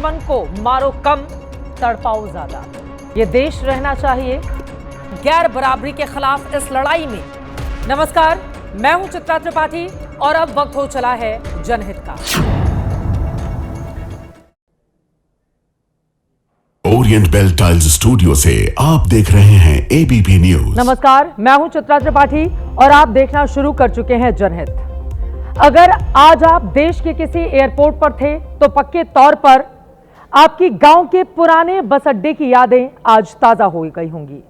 दुश्मन को मारो कम, तड़पाओ ज्यादा। ये देश रहना चाहिए गैर बराबरी के खिलाफ इस लड़ाई में। नमस्कार, मैं हूं चित्रा त्रिपाठी और अब वक्त हो चला है जनहित का। ओरिएंट बेल टाइल्स स्टूडियो से आप देख रहे हैं एबीपी न्यूज। नमस्कार, मैं हूं चित्रा त्रिपाठी और आप देखना शुरू कर चुके हैं जनहित। अगर आज आप देश के किसी एयरपोर्ट पर थे तो पक्के तौर पर आपकी गांव के पुराने बस अड्डे की यादें आज ताजा हो गई होंगी।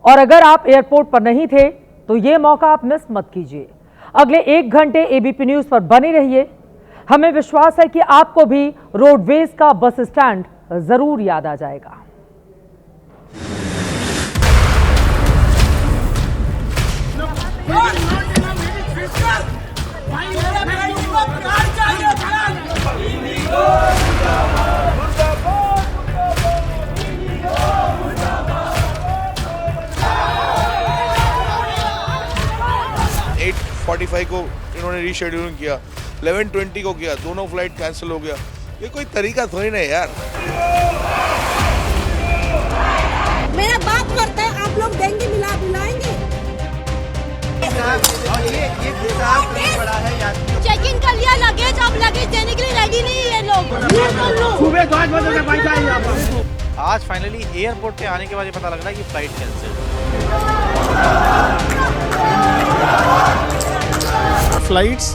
और अगर आप एयरपोर्ट पर नहीं थे तो ये मौका आप मिस मत कीजिए। अगले 1 घंटे एबीपी न्यूज पर बने रहिए। हमें विश्वास है कि आपको भी रोडवेज का बस स्टैंड जरूर याद आ जाएगा। एट 45 को इन्होंने रीशेड्यूलिंग किया, 11:20 को किया, दोनों फ्लाइट कैंसिल हो गया। ये कोई तरीका थोड़ी ना यार। मेरा बाप करता है, आप लोग देंगे बुलाएंगे। चेक इन कर लिया लगेज, अब लगेज देने के लिए रेडी नहीं है ये लोग। सुबह 10 बजे से पैसा ही यहाँ। आज फाइनली एयरपोर्ट पे आने के बाद ये पता लग रहा है कि फ्लाइट कैंसिल। फ्लाइट्स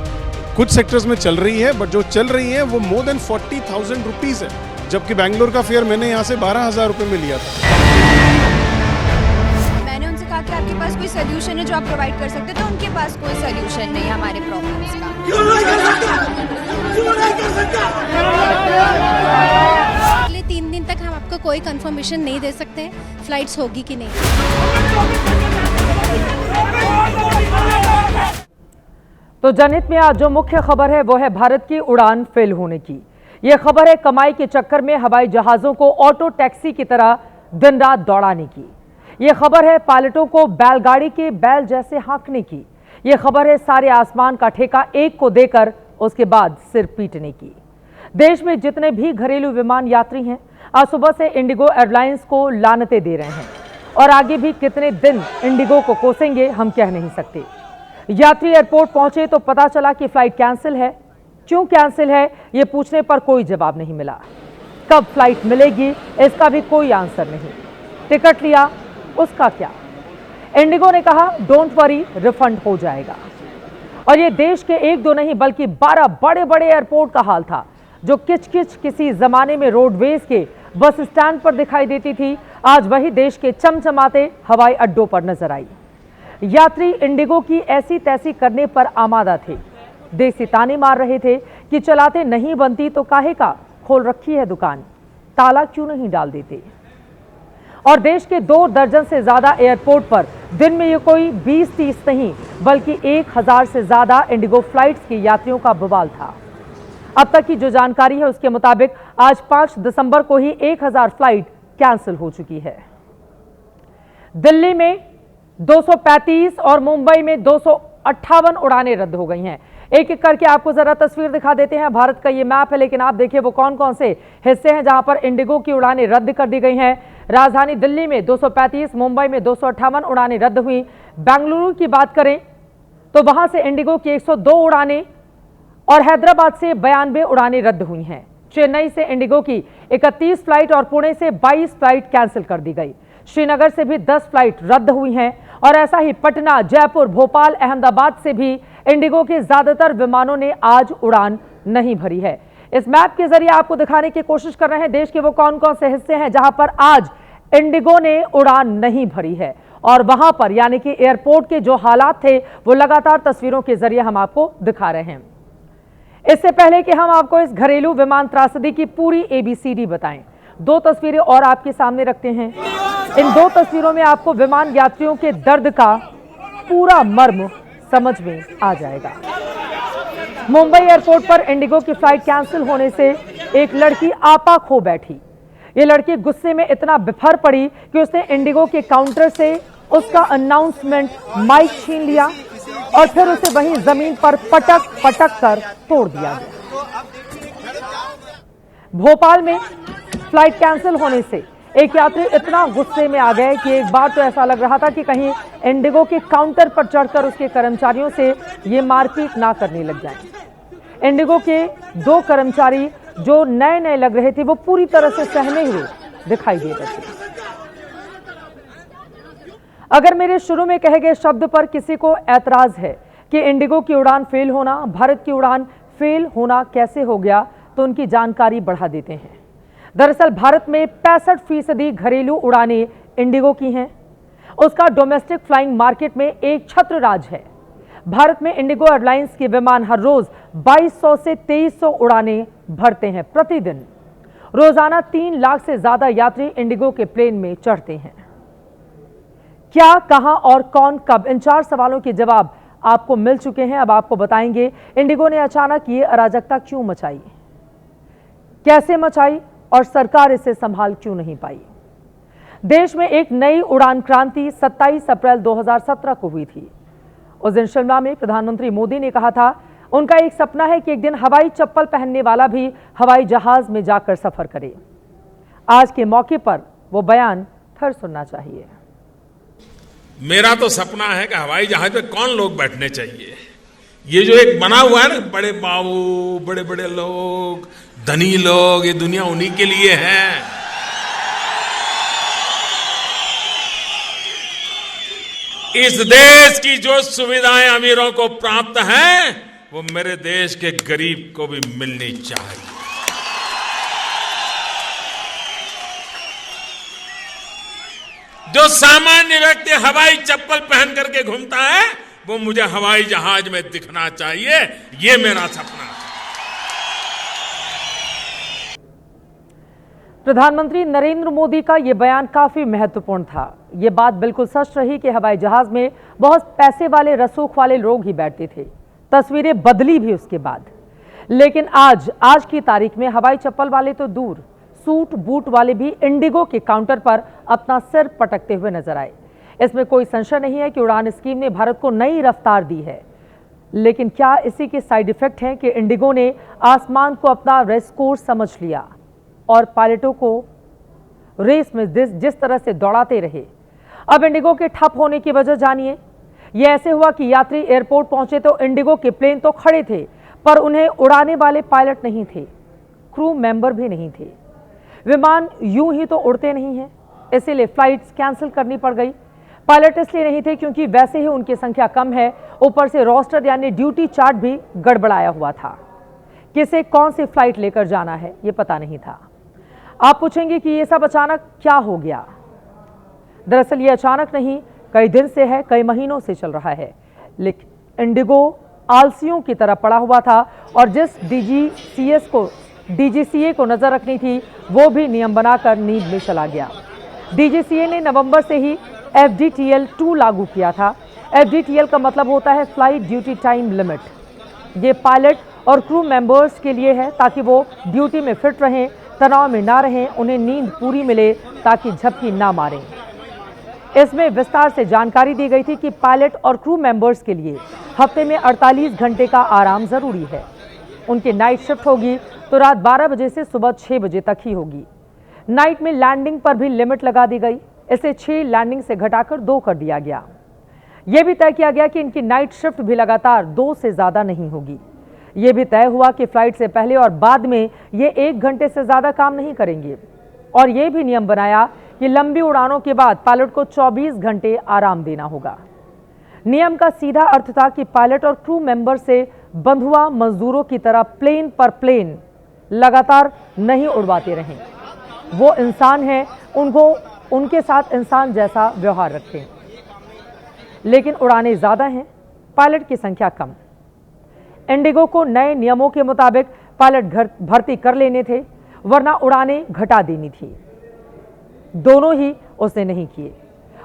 कुछ सेक्टर्स में चल रही है, बट जो चल रही है वो मोर देन 40,000 रुपीज है, जबकि बैंगलोर का फेयर मैंने यहाँ से 12,000 रुपए में लिया था। मैंने उनसे कहा कि आपके पास कोई सोल्यूशन है जो आप प्रोवाइड कर सकते, तो उनके पास कोई सोल्यूशन नहीं है हमारे प्रॉब्लम्स का। अगले 3 दिन तक हम आपको कोई कंफर्मेशन नहीं दे सकते फ्लाइट्स होगी कि नहीं। तो जनहित में आज जो मुख्य खबर है वो है भारत की उड़ान फेल होने की। यह खबर है कमाई के चक्कर में हवाई जहाजों को ऑटो टैक्सी की तरह दिन रात दौड़ाने की। यह खबर है पायलटों को बैलगाड़ी के बैल जैसे हाँकने की। यह खबर है सारे आसमान का ठेका एक को देकर उसके बाद सिर पीटने की। देश में जितने भी घरेलू विमान यात्री हैं आज सुबह से इंडिगो एयरलाइंस को लानतें दे रहे हैं और आगे भी कितने दिन इंडिगो को कोसेंगे हम कह नहीं सकते। यात्री एयरपोर्ट पहुंचे तो पता चला कि फ्लाइट कैंसिल है। क्यों कैंसिल है ये पूछने पर कोई जवाब नहीं मिला। कब फ्लाइट मिलेगी इसका भी कोई आंसर नहीं। टिकट लिया, उसका क्या? इंडिगो ने कहा डोंट वरी, रिफंड हो जाएगा। और ये देश के 1-2 नहीं बल्कि 12 बड़े बड़े एयरपोर्ट का हाल था। जो किच-किच किसी जमाने में रोडवेज के बस स्टैंड पर दिखाई देती थी, आज वही देश के चमचमाते हवाई अड्डों पर नजर आई। यात्री इंडिगो की ऐसी तैसी करने पर आमादा थे। देसी ताने मार रहे थे कि चलाते नहीं बनती तो काहे का खोल रखी है दुकान, ताला क्यों नहीं डाल देते। और देश के 2 दर्जन से ज्यादा एयरपोर्ट पर दिन में ये कोई 20-30 नहीं बल्कि 1000 से ज्यादा इंडिगो फ्लाइट्स के यात्रियों का बवाल था। अब तक की जो जानकारी है उसके मुताबिक आज 5 दिसंबर को ही 1000 फ्लाइट कैंसिल हो चुकी है। दिल्ली में 235 और मुंबई में 258 उड़ानें रद्द हो गई हैं। एक एक करके आपको जरा तस्वीर दिखा देते हैं। भारत का ये मैप है, लेकिन आप देखिए वो कौन कौन से हिस्से हैं जहां पर इंडिगो की उड़ानें रद्द कर दी गई हैं। राजधानी दिल्ली में 235, मुंबई में 258 उड़ानें रद्द हुई। बेंगलुरु की बात करें तो वहां से इंडिगो की 102 उड़ानें और हैदराबाद से 92 उड़ानें रद्द हुई हैं। चेन्नई से इंडिगो की 31 फ्लाइट और पुणे से 22 फ्लाइट कैंसिल कर दी गई। श्रीनगर से भी 10 फ्लाइट रद्द हुई हैं और ऐसा ही पटना, जयपुर, भोपाल, अहमदाबाद से भी इंडिगो के ज्यादातर विमानों ने आज उड़ान नहीं भरी है। इस मैप के जरिए आपको दिखाने की कोशिश कर रहे हैं देश के वो कौन कौन से हिस्से हैं जहां पर आज इंडिगो ने उड़ान नहीं भरी है। और वहां पर यानी कि एयरपोर्ट के जो हालात थे वो लगातार तस्वीरों के जरिए हम आपको दिखा रहे हैं। इससे पहले कि हम आपको इस घरेलू विमान त्रासदी की पूरी ABCD बताएं, 2 तस्वीरें और आपके सामने रखते हैं। इन 2 तस्वीरों में आपको विमान यात्रियों के दर्द का पूरा मर्म समझ में आ जाएगा। मुंबई एयरपोर्ट पर इंडिगो की फ्लाइट कैंसिल होने से एक लड़की आपा खो बैठी। ये लड़की गुस्से में इतना बिफर पड़ी कि उसने इंडिगो के काउंटर से उसका अनाउंसमेंट माइक छीन लिया और फिर उसे वहीं जमीन पर पटक पटक कर तोड़ दिया गया। भोपाल में फ्लाइट कैंसिल होने से एक यात्री इतना गुस्से में आ गए कि एक बार तो ऐसा लग रहा था कि कहीं इंडिगो के काउंटर पर चढ़कर उसके कर्मचारियों से ये मारपीट ना करने लग जाएं। इंडिगो के 2 कर्मचारी जो नए लग रहे थे वो पूरी तरह से सहमे हुए दिखाई दे रहे थे। अगर मेरे शुरू में कहे गए शब्द पर किसी को ऐतराज है कि इंडिगो की उड़ान फेल होना, भारत की उड़ान फेल होना कैसे हो गया, तो उनकी जानकारी बढ़ा देते हैं। दरअसल भारत में 65% घरेलू उड़ानें इंडिगो की हैं। उसका डोमेस्टिक फ्लाइंग मार्केट में एक छत्र राज है। भारत में इंडिगो एयरलाइंस के विमान हर रोज 2200 से 2300 उड़ानें भरते हैं प्रतिदिन। रोजाना 3 लाख से ज्यादा यात्री इंडिगो के प्लेन में चढ़ते हैं। क्या, कहां और कौन, कब, इन 4 सवालों के जवाब आपको मिल चुके हैं। अब आपको बताएंगे इंडिगो ने अचानक ये अराजकता क्यों मचाई, कैसे मचाई और सरकार इसे संभाल क्यों नहीं पाई। देश में एक नई उड़ान क्रांति 27 अप्रैल 2017 को हुई थी। उस दिन शिमला में प्रधानमंत्री मोदी ने कहा था उनका एक सपना है कि एक दिन हवाई चप्पल पहनने वाला भी हवाई जहाज में जाकर सफर करे। आज के मौके पर वो बयान फिर सुनना चाहिए। मेरा तो सपना है कि हवाई जहाज में कौन लोग बैठने चाहिए। ये जो एक बना हुआ है ना, बड़े बाबू, बड़े बड़े लोग, धनी लोग, ये दुनिया उन्हीं के लिए है। इस देश की जो सुविधाएं अमीरों को प्राप्त हैं, वो मेरे देश के गरीब को भी मिलनी चाहिए। जो सामान्य व्यक्ति हवाई चप्पल पहन करके घूमता है, वो मुझे हवाई जहाज में दिखना चाहिए। ये मेरा सपना है। प्रधानमंत्री नरेंद्र मोदी का यह बयान काफी महत्वपूर्ण था। यह बात बिल्कुल सच रही कि हवाई जहाज में बहुत पैसे वाले, रसूख वाले लोग ही बैठते थे। तस्वीरें बदली भी उसके बाद। लेकिन आज की तारीख में हवाई चप्पल वाले तो दूर, सूट बूट वाले भी इंडिगो के काउंटर पर अपना सिर पटकते हुए नजर आए। इसमें कोई संशय नहीं है कि उड़ान स्कीम ने भारत को नई रफ्तार दी है। लेकिन क्या इसी के साइड इफेक्ट हैं कि इंडिगो ने आसमान को अपना रेस कोर्स समझ लिया और पायलटों को रेस में जिस तरह से दौड़ाते रहे। अब इंडिगो के ठप होने की वजह जानिए। यह ऐसे हुआ कि यात्री एयरपोर्ट पहुंचे तो इंडिगो के प्लेन तो खड़े थे, पर उन्हें उड़ाने वाले पायलट नहीं थे, क्रू मेंबर भी नहीं थे। विमान यूं ही तो उड़ते नहीं हैं, इसीलिए फ्लाइट्स कैंसिल करनी पड़ गई। पायलट इसलिए नहीं थे क्योंकि वैसे ही उनकी संख्या कम है, ऊपर से रोस्टर यानी ड्यूटी चार्ट भी गड़बड़ाया हुआ था। किसे कौन सी फ्लाइट लेकर जाना है ये पता नहीं था। आप पूछेंगे कि ये सब अचानक क्या हो गया। दरअसल ये अचानक नहीं, कई दिन से है, कई महीनों से चल रहा है। लेकिन इंडिगो आलसियों की तरह पड़ा हुआ था और जिस डीजीसीए को नजर रखनी थी वो भी नियम बनाकर नींद में चला गया। डीजीसीए ने नवंबर से ही FDTL 2 लागू किया था। FDTL का मतलब होता है फ्लाइट ड्यूटी टाइम लिमिट। ये पायलट और क्रू मेंबर्स के लिए है ताकि वो ड्यूटी में फिट रहें, तनाव में ना रहें, उन्हें नींद पूरी मिले ताकि झपकी ना मारें। इसमें विस्तार से जानकारी दी गई थी कि पायलट और क्रू मेंबर्स के लिए हफ्ते में 48 घंटे का आराम जरूरी है। उनकी नाइट शिफ्ट होगी तो रात 12 बजे से सुबह 6 बजे तक ही होगी। नाइट में लैंडिंग पर भी लिमिट लगा दी गई। इसे 6 लैंडिंग से घटाकर 2 कर दिया गया। यह भी तय किया गया कि इनकी नाइट शिफ्ट भी लगातार 2 से ज्यादा नहीं होगी। यह भी तय हुआ कि फ्लाइट से पहले और बाद में ये 1 घंटे से ज्यादा काम नहीं करेंगे। और यह भी नियम बनाया कि लंबी उड़ानों के बाद पायलट को 24 घंटे आराम देना होगा। नियम का सीधा अर्थ था कि पायलट और क्रू मेंबर से बंधुआ मजदूरों की तरह प्लेन पर प्लेन लगातार नहीं उड़वाते रहें। वो इंसान हैं, उनके साथ इंसान जैसा व्यवहार रखें। लेकिन उड़ानें ज्यादा हैं, पायलट की संख्या कम। इंडिगो को नए नियमों के मुताबिक पायलट भर्ती कर लेने थे, वरना उड़ानें घटा देनी थी। दोनों ही उसने नहीं किए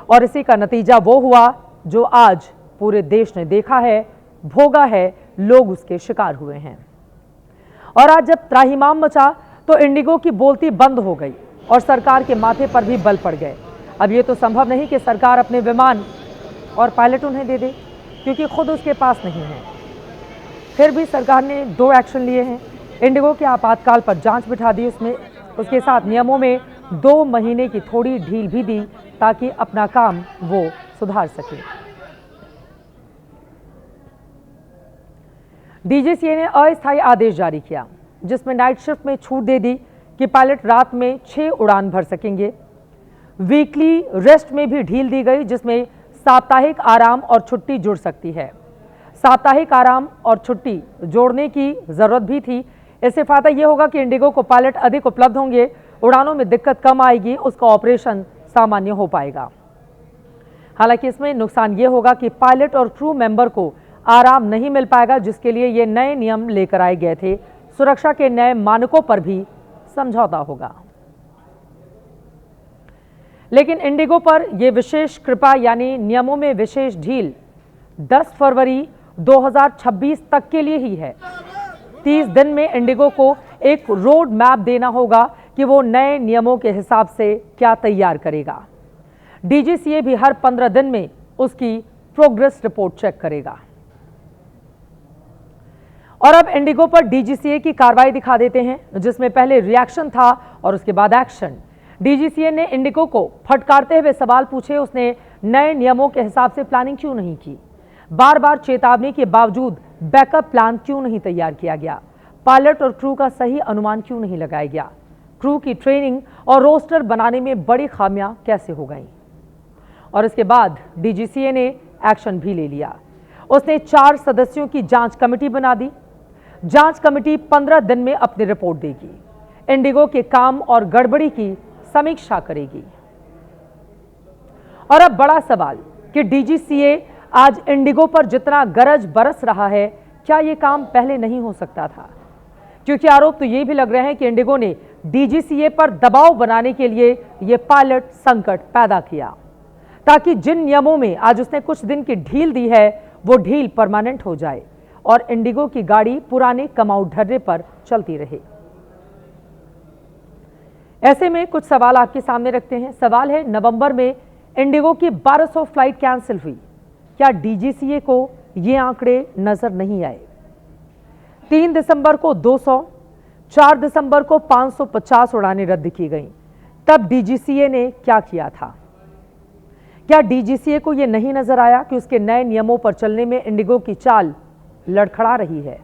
और इसी का नतीजा वो हुआ जो आज पूरे देश ने देखा है, भोगा है, लोग उसके शिकार हुए हैं। और आज जब त्राहिमाम मचा तो इंडिगो की बोलती बंद हो गई और सरकार के माथे पर भी बल पड़ गए। अब ये तो संभव नहीं कि सरकार अपने विमान और पायलट उन्हें दे दे, क्योंकि खुद उसके पास नहीं है। फिर भी सरकार ने 2 एक्शन लिए हैं। इंडिगो के आपातकाल पर जांच बिठा दी, उसके साथ नियमों में 2 महीने की थोड़ी ढील भी दी ताकि अपना काम वो सुधार सके। डीजीसीए ने अस्थायी आदेश जारी किया जिसमें नाइट शिफ्ट में छूट दे दी कि पायलट रात में 6 उड़ान भर सकेंगे। वीकली रेस्ट में भी ढील दी गई जिसमें साप्ताहिक आराम और छुट्टी जुड़ सकती है। साप्ताहिक आराम और छुट्टी जोड़ने की जरूरत भी थी। इससे फायदा यह होगा कि इंडिगो को पायलट अधिक उपलब्ध होंगे, उड़ानों में दिक्कत कम आएगी, उसका ऑपरेशन सामान्य हो पाएगा। हालांकि इसमें नुकसान यह होगा कि पायलट और क्रू मेंबर को आराम नहीं मिल पाएगा, जिसके लिए ये नए नियम लेकर आए गए थे। सुरक्षा के नए मानकों पर भी समझौता होगा। लेकिन इंडिगो पर यह विशेष कृपा यानी नियमों में विशेष ढील 10 फरवरी 2026 तक के लिए ही है। 30 दिन में इंडिगो को एक रोड मैप देना होगा कि वो नए नियमों के हिसाब से क्या तैयार करेगा। डीजीसीए भी हर 15 दिन में उसकी प्रोग्रेस रिपोर्ट चेक करेगा। और अब इंडिगो पर डीजीसीए की कार्रवाई दिखा देते हैं, जिसमें पहले रिएक्शन था और उसके बाद एक्शन। डीजीसीए ने इंडिगो को फटकारते हुए सवाल पूछे, उसने नए नियमों के हिसाब से प्लानिंग क्यों नहीं की, बार बार चेतावनी के बावजूद बैकअप प्लान क्यों नहीं तैयार किया गया, पायलट और क्रू का सही अनुमान क्यों नहीं लगाया गया, क्रू की ट्रेनिंग और रोस्टर बनाने में बड़ी खामियां कैसे हो गईं। और इसके बाद डीजीसीए ने एक्शन भी ले लिया। उसने 4 सदस्यों की जांच कमेटी बना दी। जांच कमेटी 15 दिन में अपनी रिपोर्ट देगी, इंडिगो के काम और गड़बड़ी की समीक्षा करेगी। और अब बड़ा सवाल कि डीजीसीए आज इंडिगो पर जितना गरज बरस रहा है, क्या यह काम पहले नहीं हो सकता था? क्योंकि आरोप तो ये भी लग रहे हैं कि इंडिगो ने डीजीसीए पर दबाव बनाने के लिए यह पायलट संकट पैदा किया, ताकि जिन नियमों में आज उसने कुछ दिन की ढील दी है वो ढील परमानेंट हो जाए और इंडिगो की गाड़ी पुराने कमाऊ ढर्रे पर चलती रहे। ऐसे में कुछ सवाल आपके सामने रखते हैं। सवाल है, नवंबर में इंडिगो की 1200 फ्लाइट कैंसिल हुई, क्या डीजीसीए को ये आंकड़े नजर नहीं आए? 3 दिसंबर को 200, 4 दिसंबर को 550 उड़ानें रद्द की गईं। तब डीजीसीए ने क्या किया था? क्या डीजीसीए को यह नहीं नजर आया कि उसके नए नियमों पर चलने में इंडिगो की चाल लड़खड़ा रही है?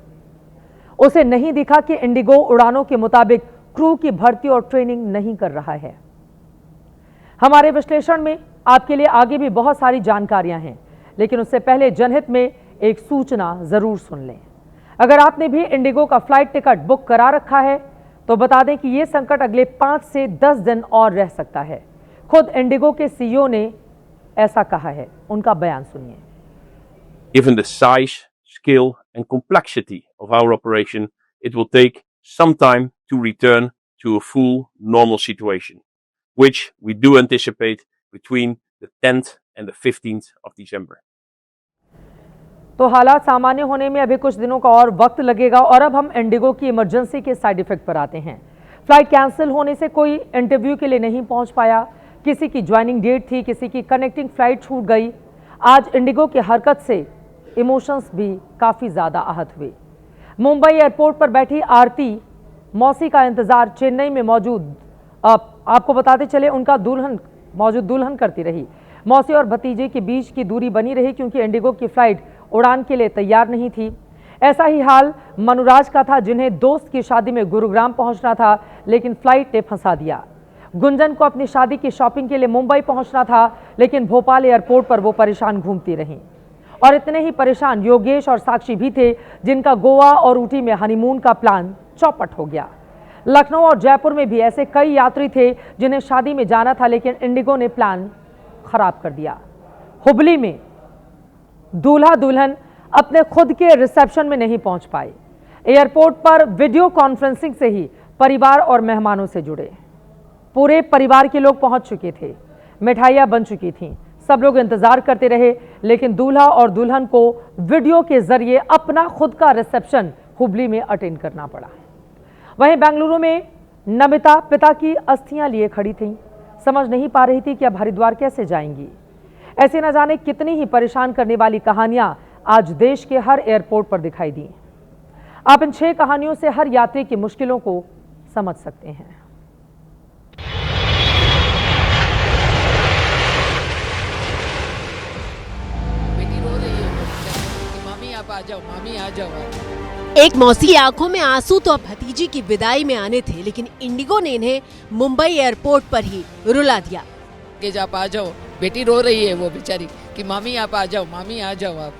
उसे नहीं दिखा कि इंडिगो उड़ानों के मुताबिक क्रू की भर्ती और ट्रेनिंग नहीं कर रहा है। हमारे विश्लेषण में आपके लिए आगे भी बहुत सारी जानकारियां हैं, लेकिन उससे पहले जनहित में एक सूचना जरूर सुन लें। अगर आपने भी इंडिगो का फ्लाइट टिकट बुक करा रखा है तो बता दें कि यह संकट अगले 5 से 10 दिन और रह सकता है। खुद इंडिगो के सीईओ ने ऐसा कहा है, उनका बयान सुनिए। Given the size, scale and complexity of our operation, it will take some time to return to a full normal situation, which we do anticipate between the 10th and the 15th of December. तो हालात सामान्य होने में अभी कुछ दिनों का और वक्त लगेगा। और अब हम इंडिगो की इमरजेंसी के साइड इफेक्ट पर आते हैं। फ्लाइट कैंसिल होने से कोई इंटरव्यू के लिए नहीं पहुंच पाया, किसी की ज्वाइनिंग डेट थी, किसी की कनेक्टिंग फ्लाइट छूट गई। आज इंडिगो की हरकत से इमोशंस भी काफ़ी ज़्यादा आहत हुए। मुंबई एयरपोर्ट पर बैठी आरती मौसी का इंतज़ार चेन्नई में मौजूद आपको बताते चले उनका दुल्हन करती रही। मौसी और भतीजे के बीच की दूरी बनी रही क्योंकि इंडिगो की फ्लाइट उड़ान के लिए तैयार नहीं थी। ऐसा ही हाल मनुराज का था, जिन्हें दोस्त की शादी में गुरुग्राम पहुंचना था, लेकिन फ्लाइट ने फंसा दिया। गुंजन को अपनी शादी की शॉपिंग के लिए मुंबई पहुंचना था, लेकिन भोपाल एयरपोर्ट पर वो परेशान घूमती रहीं। और इतने ही परेशान योगेश और साक्षी भी थे, जिनका गोवा और ऊटी में हनीमून का प्लान चौपट हो गया। लखनऊ और जयपुर में भी ऐसे कई यात्री थे जिन्हें शादी में जाना था, लेकिन इंडिगो ने प्लान खराब कर दिया। हुबली में दूल्हा दुल्हन अपने खुद के रिसेप्शन में नहीं पहुंच पाए। एयरपोर्ट पर वीडियो कॉन्फ्रेंसिंग से ही परिवार और मेहमानों से जुड़े। पूरे परिवार के लोग पहुंच चुके थे, मिठाइयां बन चुकी थीं, सब लोग इंतजार करते रहे, लेकिन दूल्हा और दुल्हन को वीडियो के जरिए अपना खुद का रिसेप्शन हुबली में अटेंड करना पड़ा। वहीं बेंगलुरु में नमिता पिता की अस्थियां लिए खड़ी थीं, समझ नहीं पा रही थी कि अब हरिद्वार कैसे जाएंगी। ऐसे न जाने कितनी ही परेशान करने वाली कहानियां आज देश के हर एयरपोर्ट पर दिखाई दी। आप इन 6 कहानियों से हर यात्री की मुश्किलों को समझ सकते हैं। मामी आ जाओ। एक मौसी की आंखों में आंसू तो अब भतीजी की विदाई में आने थे, लेकिन इंडिगो ने इन्हें मुंबई एयरपोर्ट पर ही रुला दिया। कि आप आ जाओ, बेटी रो रही है वो बेचारी कि मामी आप आ जाओ, मामी आ जाओ आप।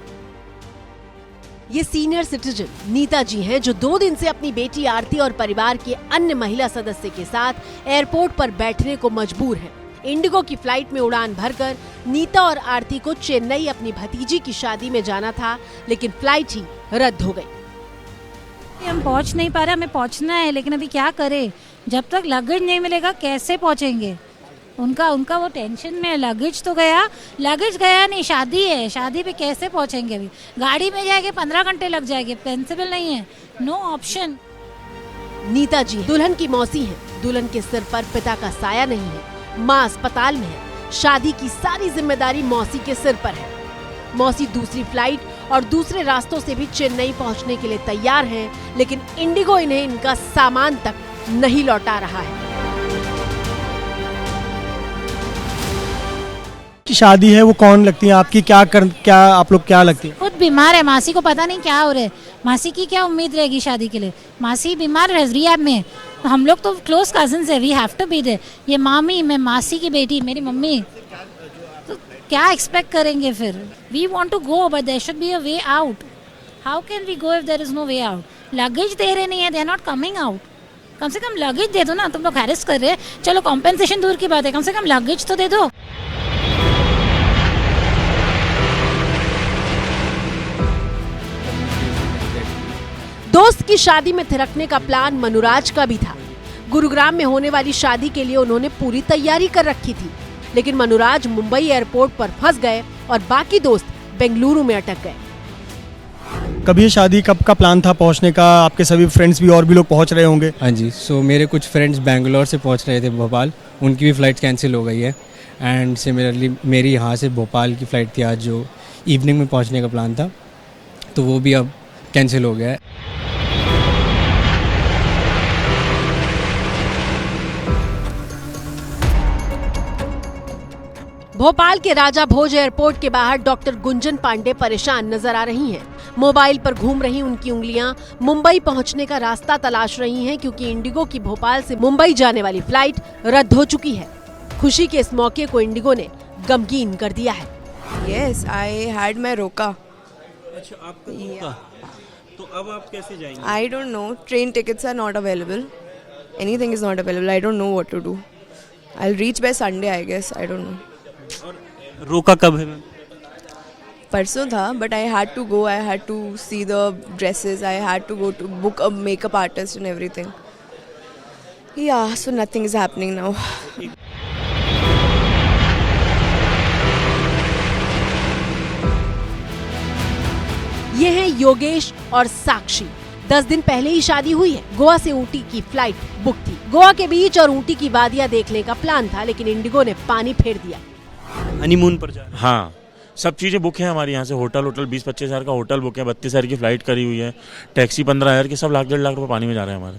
ये सीनियर सिटीजन नीता जी हैं, जो 2 दिन से अपनी बेटी आरती और परिवार के अन्य महिला सदस्य के साथ एयरपोर्ट पर बैठने को मजबूर हैं। इंडिगो की फ्लाइट में उड़ान भरकर नीता और आरती को चेन्नई अपनी भतीजी की शादी में जाना था, लेकिन फ्लाइट ही रद्द हो गई। हम पहुंच नहीं पा रहे, हमें पहुंचना है, लेकिन अभी क्या करें, जब तक लगेज नहीं मिलेगा कैसे पहुंचेंगे। उनका वो टेंशन में, लगेज गया नहीं, शादी है, शादी पे कैसे पहुंचेंगे। अभी गाड़ी में जाएंगे 15 घंटे लग जाएंगे, पॉसिबल नहीं है, नो ऑप्शन। नीता जी दुल्हन की मौसी हैं, दुल्हन के सिर पर पिता का साया नहीं है, माँ अस्पताल में है, शादी की सारी जिम्मेदारी मौसी के सिर पर है। मौसी दूसरी फ्लाइट और दूसरे रास्तों से भी चेन्नई पहुंचने के लिए तैयार हैं, लेकिन इंडिगो इन्हें इनका सामान तक नहीं लौटा रहा है। की शादी है वो कौन लगती है आपकी, क्या आप लोग क्या लगती है? खुद बीमार है, मासी को पता नहीं क्या हो रहा है, मासी की क्या उम्मीद रहेगी शादी के लिए। मासी बीमार है रियाब में, हम लोग तो क्लोज कजिन्स है, we have to be there. ये मामी, मैं मासी की बेटी, मेरी मम्मी, तो क्या एक्सपेक्ट करेंगे फिर। We want to go but there should be a way out. How can we go if there is no way out. Luggage दे रहे नहीं है, they are not coming out. कम से कम लगेज दे दो ना, तुम लोग हैरेस कर रहे हैं, चलो कॉम्पेंसेशन दूर की बात है, कम से कम लगेज तो दे दो। दोस्त की शादी में थिरकने का प्लान मनुराज का भी था। गुरुग्राम में होने वाली शादी के लिए उन्होंने पूरी तैयारी कर रखी थी, लेकिन मनुराज मुंबई एयरपोर्ट पर फंस गए और बाकी दोस्त बेंगलुरु में अटक गए। कभी ये शादी कब का प्लान था पहुंचने का? आपके सभी फ्रेंड्स भी और भी लोग पहुंच रहे होंगे। हाँ जी, सो मेरे कुछ फ्रेंड्स बेंगलोर से पहुंच रहे थे भोपाल, उनकी भी फ़्लाइट कैंसिल हो गई है। एंड सिमिलरली मेरी यहाँ से भोपाल की फ़्लाइट थी आज, जो इवनिंग में पहुँचने का प्लान था, तो वो भी अब कैंसिल हो गया है। भोपाल के राजा भोज एयरपोर्ट के बाहर डॉक्टर गुंजन पांडे परेशान नजर आ रही हैं। मोबाइल पर घूम रही उनकी उंगलियां मुंबई पहुंचने का रास्ता तलाश रही हैं, क्योंकि इंडिगो की भोपाल से मुंबई जाने वाली फ्लाइट रद्द हो चुकी है। खुशी के इस मौके को इंडिगो ने गमगीन कर दिया है। Yes, I had my रोका। अच्छा, आपका रोका। तो अब आप कैसे जाएंगे? I don't know. Train tickets are not available. Anything is not available. I don't know what to do. I'll reach by Sunday, I guess. I don't know. और रोका कब है मैम? परसों था, but I had to go. I had to see the dresses. I had to go to book a makeup artist and everything. Yeah, so nothing is happening now. ये हैं योगेश और साक्षी। 10 दिन पहले ही शादी हुई है। गोवा से ऊटी की फ्लाइट बुक थी। गोवा के बीच और ऊटी की वादियां देखने का प्लान था, लेकिन इंडिगो ने पानी फेर दिया। हनीमून पर जा। हाँ, सब चीज़ें बुक है हमारे यहाँ से। होटल 20-25 हज़ार का होटल बुक है, 32 हज़ार की फ्लाइट करी हुई है, टैक्सी 15 हज़ार की, सब लाख 1.5 लाख रुपए पानी में जा रहे हैं हमारे।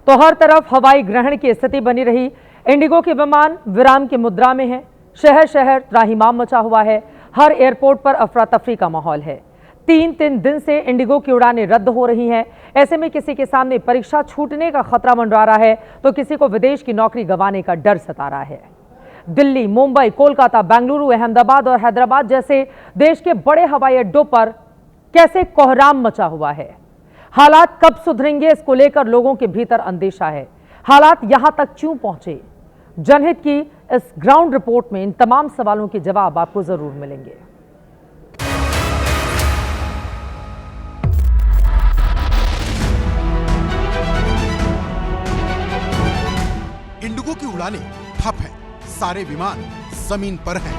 तो हर तरफ हवाई ग्रहण की स्थिति बनी रही। इंडिगो के विमान विराम की मुद्रा में है। शहर शहर त्राहिमाम मचा हुआ है। हर एयरपोर्ट पर अफरा तफरी का माहौल है। 3 दिन से इंडिगो की उड़ानें रद्द हो रही हैं। ऐसे में किसी के सामने परीक्षा छूटने का खतरा मंडरा रहा है, तो किसी को विदेश की नौकरी गंवाने का डर सता रहा है। दिल्ली, मुंबई, कोलकाता, बेंगलुरु, अहमदाबाद और हैदराबाद जैसे देश के बड़े हवाई अड्डों पर कैसे कोहराम मचा हुआ है। हालात कब सुधरेंगे, इसको लेकर लोगों के भीतर अंदेशा है। हालात यहां तक क्यों पहुंचे? जनहित की इस ग्राउंड रिपोर्ट में इन तमाम सवालों के जवाब आपको जरूर मिलेंगे। इंडिगो की उड़ानें ठप हैं, सारे विमान जमीन पर हैं।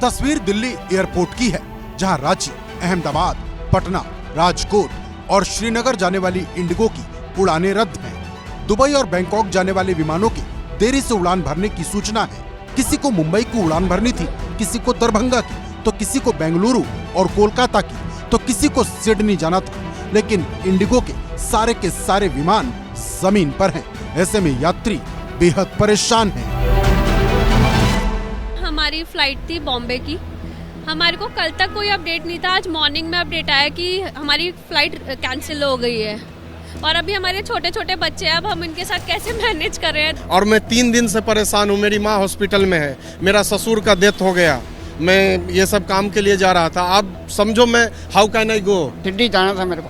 तस्वीर दिल्ली एयरपोर्ट की है, जहां रांची, अहमदाबाद, पटना, राजकोट और श्रीनगर जाने वाली इंडिगो की उड़ानें रद्द हैं। दुबई और बैंकॉक जाने वाले विमानों की देरी से उड़ान भरने की सूचना है। किसी को मुंबई को उड़ान भरनी थी किसी को दरभंगा की, तो किसी को बेंगलुरु और कोलकाता की, तो किसी को सिडनी जाना था। लेकिन इंडिगो के सारे विमान जमीन पर हैं। ऐसे में यात्री बेहद परेशान हैं। हमारी फ्लाइट थी बॉम्बे की, हमारे को कल तक कोई अपडेट नहीं था। आज मॉर्निंग में अपडेट आया कि हमारी फ्लाइट कैंसिल हो गई है और अभी हमारे छोटे छोटे बच्चे हैं, अब हम इनके साथ कैसे मैनेज कर रहे हैं। और मैं 3 दिन से परेशान हूँ। मेरी माँ हॉस्पिटल में है, मेरा ससुर का डेथ हो गया, मैं ये सब काम के लिए जा रहा था। अब समझो मैं how can I go. Sydney जाना था, मेरे को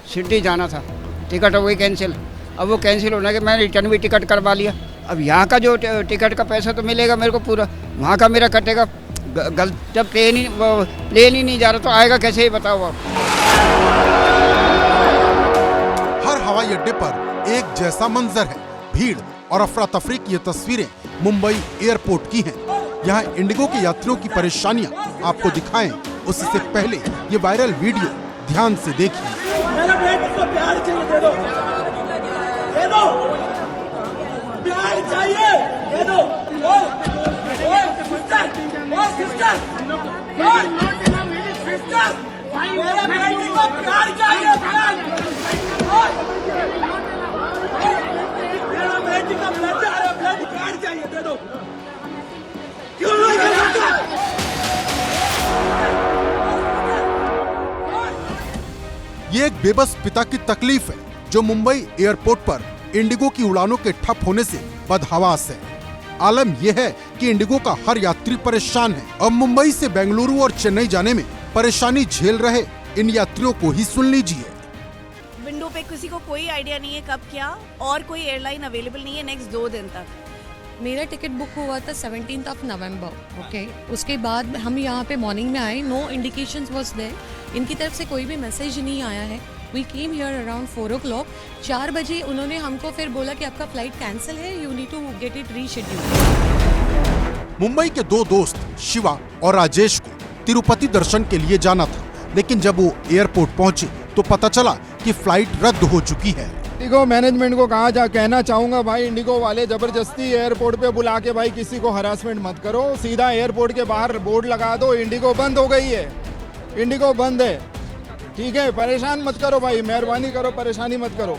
सिडनी जाना था, टिकट हो गई कैंसिल। अब वो कैंसिल होने के मैं रिटर्न भी टिकट करवा लिया। अब यहाँ का जो टिकट का पैसा तो मिलेगा मेरे को पूरा, वहाँ का मेरा कटेगा। जब प्लेन ही नहीं जा रहा तो आएगा कैसे, ही बताओ आप। हर हवाई अड्डे पर एक जैसा मंजर है, भीड़ और अफरा तफरी की ये तस्वीरें मुंबई एयरपोर्ट की हैं। यहाँ इंडिगो के यात्रियों की परेशानियां आपको दिखाएं, उससे पहले ये वायरल वीडियो ध्यान से देखिए। मेरा बेटे को प्यार चाहिए, दे दो, दे दो, प्यार चाहिए, दे दो। सिस्टर, मेरा बेटे को प्यार चाहिए, मेरा बेटी का ब्लड प्यार चाहिए, दे दो। क्यों नहीं दे सकता? ये एक बेबस पिता की तकलीफ है जो मुंबई एयरपोर्ट पर इंडिगो की उड़ानों के ठप होने से बदहवास है। आलम यह है कि इंडिगो का हर यात्री परेशान है। अब मुंबई से बेंगलुरु और चेन्नई जाने में परेशानी झेल रहे इन यात्रियों को ही सुन लीजिए। विंडो पे किसी को कोई आइडिया नहीं है कब क्या, और कोई एयरलाइन अवेलेबल नहीं है नेक्स्ट 2 दिन तक। मेरा टिकट बुक हुआ था 17 नवंबर, ओके। उसके बाद हम यहाँ पे मॉर्निंग में आए, नो इंडिकेशंस वाज देयर, इनकी तरफ से कोई भी मैसेज नहीं आया है। We came here around 4 o'clock, 4 बजे उन्होंने हमको फिर बोला कि आपका फ्लाइट कैंसिल है, you need to get it rescheduled. Mumbai के 2 दोस्त शिवा और राजेश को तिरुपति दर्शन के लिए जाना था, लेकिन जब वो एयरपोर्ट पहुंचे तो पता चला कि फ्लाइट रद्द हो चुकी है। इंडिगो मैनेजमेंट को कहा जा कहना चाहूंगा भाई, इंडिगो वाले जबरदस्ती एयरपोर्ट पे बुला के भाई किसी को हरासमेंट मत करो, सीधा एयरपोर्ट के बाहर बोर्ड लगा दो, इंडिगो बंद हो गई है, इंडिगो बंद है, ठीक है। परेशान मत करो भाई, मेहरबानी करो, परेशानी मत करो।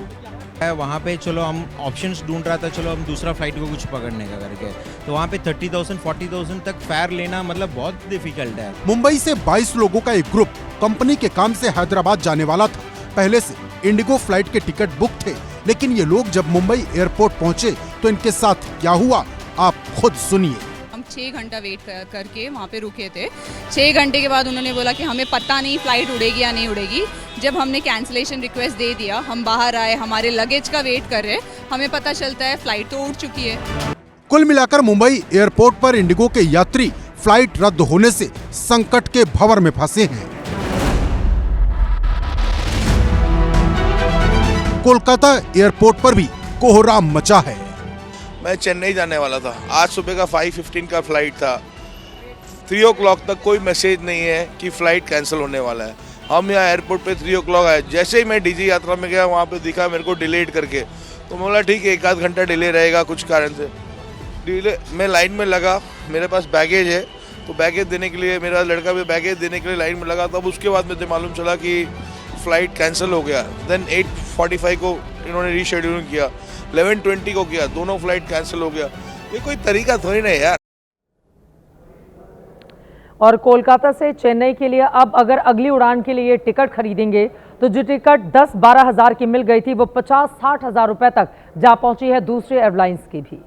वहाँ पे चलो हम ऑप्शंस ढूंढ रहा था, चलो हम दूसरा फ्लाइट को कुछ पकड़ने का करके, तो वहाँ पे 30,000 40,000 तक फेयर लेना मतलब बहुत डिफिकल्ट है। मुंबई से 22 लोगों का एक ग्रुप कंपनी के काम से हैदराबाद जाने वाला था। पहले से इंडिगो फ्लाइट के टिकट बुक थे, लेकिन ये लोग जब मुंबई एयरपोर्ट पहुंचे तो इनके साथ क्या हुआ आप खुद सुनिए। हम 6 घंटा वेट करके वहाँ पे रुके थे। 6 घंटे के बाद उन्होंने बोला कि हमें पता नहीं फ्लाइट उड़ेगी या नहीं उड़ेगी। जब हमने कैंसिलेशन रिक्वेस्ट दे दिया, हम बाहर आए, हमारे लगेज का वेट कर रहे, हमें पता चलता है फ्लाइट तो उड़ चुकी है। कुल मिलाकर मुंबई एयरपोर्ट पर इंडिगो के यात्री फ्लाइट रद्द होने से संकट के भंवर में फंसे हैं। कोलकाता एयरपोर्ट पर भी कोहराम मचा है। मैं चेन्नई जाने वाला था, आज सुबह का 5:15 का फ्लाइट था। 3 o'clock तक कोई मैसेज नहीं है कि फ्लाइट कैंसिल होने वाला है। हम यहाँ एयरपोर्ट पे 3 o'clock आए, जैसे ही मैं डीजी यात्रा में गया वहाँ पे दिखा मेरे को डिलेड करके, तो मैं बोला ठीक है 1 आध घंटा डिले रहेगा कुछ कारण से। डिले मैं लाइन में लगा, मेरे पास बैगेज है तो बैगेज देने के लिए, मेरा लड़का भी बैगेज देने के लिए लाइन में लगा। तब उसके बाद मुझे मालूम चला कि फ्लाइट कैंसिल हो गया। देन 8:45 को इन्होंने रीशेड्यूल किया, 11:20 को किया, दोनों फ्लाइट कैंसिल हो गया। ये कोई तरीका थोड़ी नहीं यार। और कोलकाता से चेन्नई के लिए अब अगर अगली उड़ान के लिए टिकट खरीदेंगे तो जो टिकट 10-12 हज़ार की मिल गई थी वो 50-60 हज़ार रुपए तक जा पहुंची है दूसरे एयरलाइंस की भी।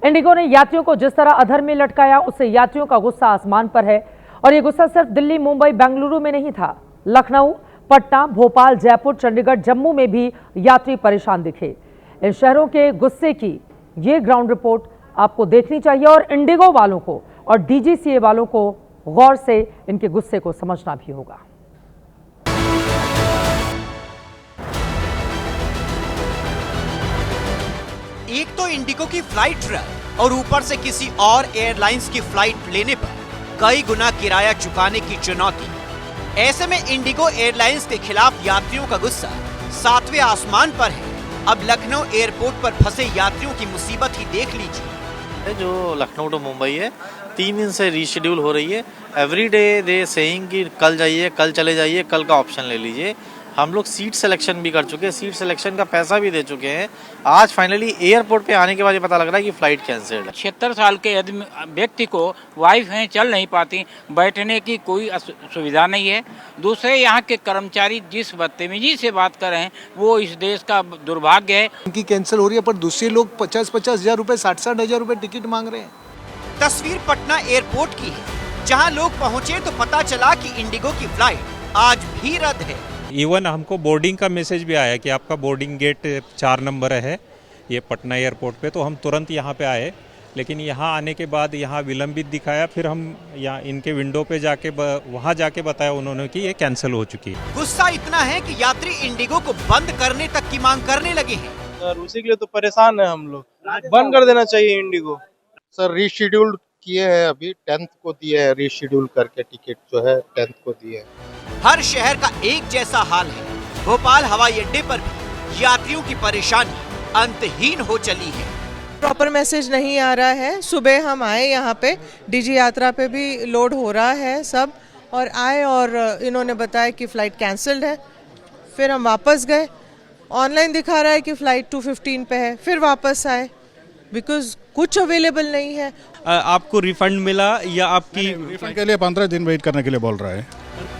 इंडिगो ने यात्रियों को जिस तरह अधर में लटकाया उससे यात्रियों का गुस्सा आसमान पर है। और ये गुस्सा सिर्फ दिल्ली, मुंबई, बेंगलुरु में नहीं था, लखनऊ, पटना, भोपाल, जयपुर, चंडीगढ़, जम्मू में भी यात्री परेशान दिखे। इन शहरों के गुस्से की ये ग्राउंड रिपोर्ट आपको देखनी चाहिए और इंडिगो वालों को और डीजीसीए वालों को गौर से इनके गुस्से को समझना भी होगा। एक तो इंडिगो की फ्लाइट रद्द और ऊपर से किसी और एयरलाइंस की फ्लाइट लेने पर कई गुना किराया चुकाने की चुनौती। ऐसे में इंडिगो एयरलाइंस के खिलाफ यात्रियों का गुस्सा 7वें आसमान पर है। अब लखनऊ एयरपोर्ट पर फंसे यात्रियों की मुसीबत ही देख लीजिए। जो लखनऊ टू मुंबई है 3 दिन से रीशेड्यूल हो रही है। एवरी डे दे सेइंग कि कल जाइए, कल चले जाइए, कल का ऑप्शन ले लीजिए। हम लोग सीट सिलेक्शन भी कर चुके हैं, सीट सिलेक्शन का पैसा भी दे चुके हैं। आज फाइनली एयरपोर्ट पे आने के बाद ये पता लग रहा है कि फ्लाइट कैंसिल्ड है। 76 साल के व्यक्ति को वाइफ हैं, चल नहीं पाती, बैठने की कोई सुविधा नहीं है। दूसरे यहाँ के कर्मचारी जिस बदतमीजी से बात कर रहे हैं वो इस देश का दुर्भाग्य है। उनकी कैंसिल हो रही है पर दूसरे लोग 50-50 हज़ार रुपये, 60-60 हज़ार रुपये टिकट मांग रहे हैं। तस्वीर पटना एयरपोर्ट की है, जहां लोग पहुंचे तो पता चला कि इंडिगो की फ्लाइट आज भी रद्द है। इवन हमको बोर्डिंग का मैसेज भी आया कि आपका बोर्डिंग गेट 4 नंबर है ये पटना एयरपोर्ट पे, तो हम तुरंत यहाँ पे आए, लेकिन यहाँ आने के बाद यहाँ विलंबित दिखाया। फिर हम यहाँ इनके विंडो पे जाके वहाँ जाके बताया उन्होंने कि ये कैंसिल हो चुकी है। गुस्सा इतना है कि यात्री इंडिगो को बंद करने तक की मांग करने लगे हैं। सर उसी के लिए तो परेशान है हम लोग, बंद कर देना चाहिए इंडिगो। सर रीशेड्यूल किए हैं, अभी 10th को दिए हैं, रीशेड्यूल करके टिकट जो है 10th को दिए हैं। हर शहर का एक जैसा हाल है। भोपाल हवाई अड्डे पर भी यात्रियों की परेशानी अंतहीन हो चली है। प्रॉपर मैसेज नहीं आ रहा है। सुबह हम आए यहाँ पे, डीजी यात्रा पे भी लोड हो रहा है सब, और आए और इन्होंने बताया कि फ़्लाइट कैंसिल्ड है। फिर हम वापस गए, ऑनलाइन दिखा रहा है कि फ़्लाइट 2:15 पे है। फिर वापस आए बिकॉज कुछ अवेलेबल नहीं है। आपको रिफंड मिला या आपकी रिफंड के लिए 15 दिन वेट करने के लिए बोल रहा है।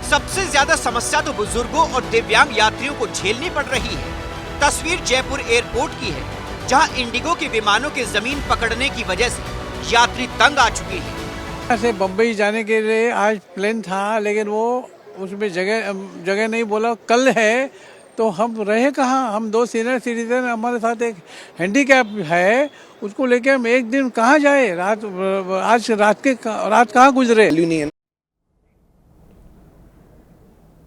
सबसे ज्यादा समस्या तो बुजुर्गों और दिव्यांग यात्रियों को झेलनी पड़ रही है। तस्वीर जयपुर एयरपोर्ट की है, जहां इंडिगो के विमानों के जमीन पकड़ने की वजह से यात्री तंग आ चुके हैं। यहाँ से बम्बई जाने के लिए आज प्लेन था, लेकिन वो उसमें जगह नहीं बोला। कल है तो हम रहे कहाँ? हम 2 सीनियर सिटीजन, हमारे साथ एक हैंडीकैप है, उसको लेके हम एक दिन कहाँ जाए? आज रात कहाँ गुजरे?